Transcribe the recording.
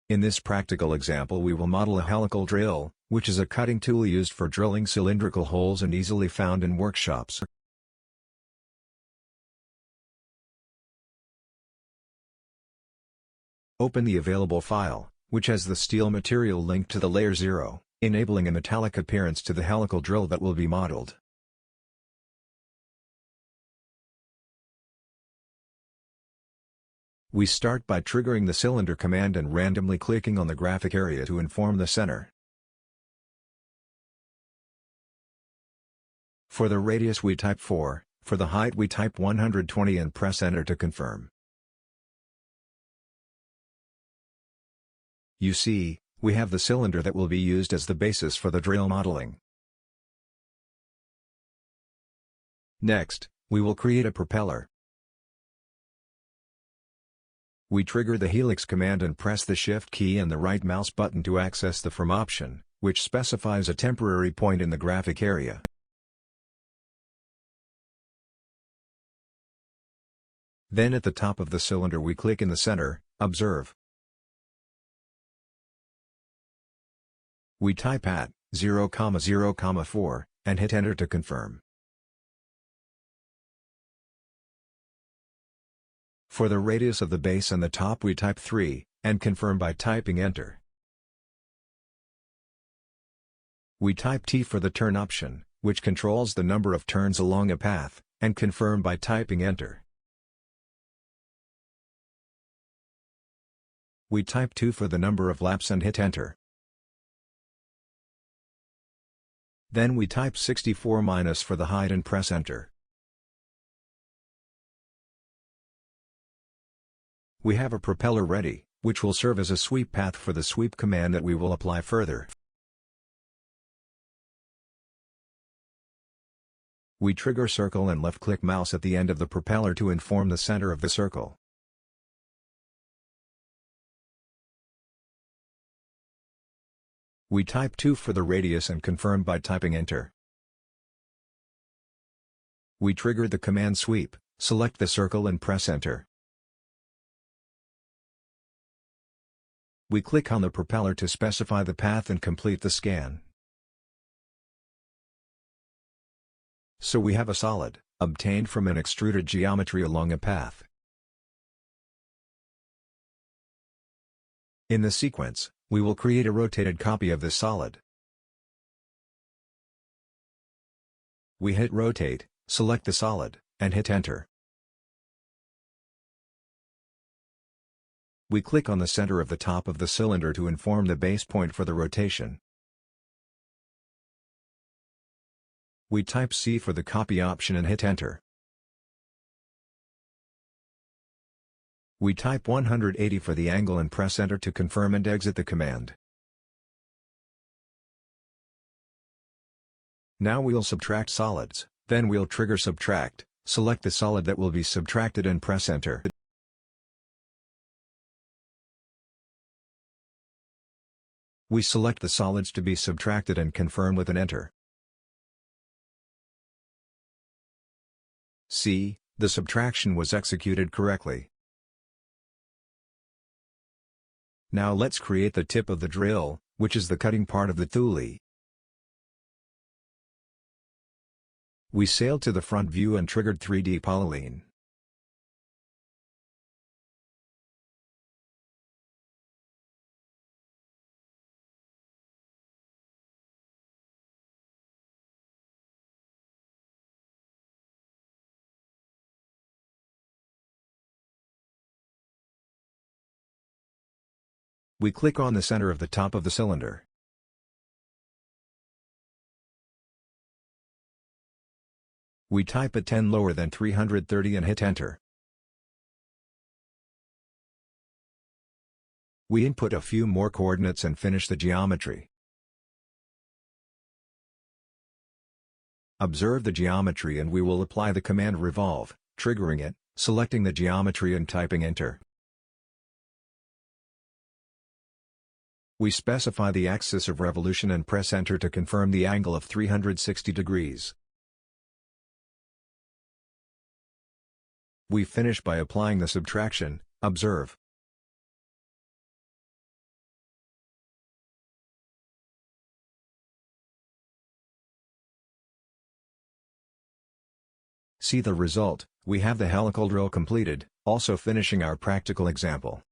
In this practical example we will model a helical drill, which is a cutting tool used for drilling cylindrical holes and easily found in workshops. Open the available file, which has the steel material linked to the layer 0, enabling a metallic appearance to the helical drill that will be modeled. We start by triggering the cylinder command and randomly clicking on the graphic area to inform the center. For the radius we type 4, for the height we type 120 and press enter to confirm. You see, we have the cylinder that will be used as the basis for the drill modeling. Next, we will create a propeller. We trigger the helix command and press the Shift key and the right mouse button to access the From option, which specifies a temporary point in the graphic area. Then at the top of the cylinder we click in the center, observe. We type at 0,0,4, and hit enter to confirm. For the radius of the base and the top we type 3, and confirm by typing enter. We type T for the turn option, which controls the number of turns along a path, and confirm by typing enter. We type 2 for the number of laps and hit enter. Then we type 64- for the height and press enter. We have a propeller ready, which will serve as a sweep path for the sweep command that we will apply further. We trigger circle and left-click mouse at the end of the propeller to inform the center of the circle. We type 2 for the radius and confirm by typing enter. We trigger the command sweep, select the circle and press enter. We click on the propeller to specify the path and complete the scan. So we have a solid, obtained from an extruded geometry along a path. In the sequence, we will create a rotated copy of this solid. We hit rotate, select the solid, and hit enter. We click on the center of the top of the cylinder to inform the base point for the rotation. We type C for the copy option and hit enter. We type 180 for the angle and press enter to confirm and exit the command. Now we'll subtract solids, then we'll trigger subtract, select the solid that will be subtracted and press enter. We select the solids to be subtracted and confirm with an enter. See, the subtraction was executed correctly. Now let's create the tip of the drill, which is the cutting part of the tool. We sailed to the front view and triggered 3D polyline. We click on the center of the top of the cylinder. We type at 10 lower than 330 and hit enter. We input a few more coordinates and finish the geometry. Observe the geometry and we will apply the command revolve, triggering it, selecting the geometry and typing enter. We specify the axis of revolution and press enter to confirm the angle of 360 degrees. We finish by applying the subtraction, observe. See the result. We have the helical drill completed, also finishing our practical example.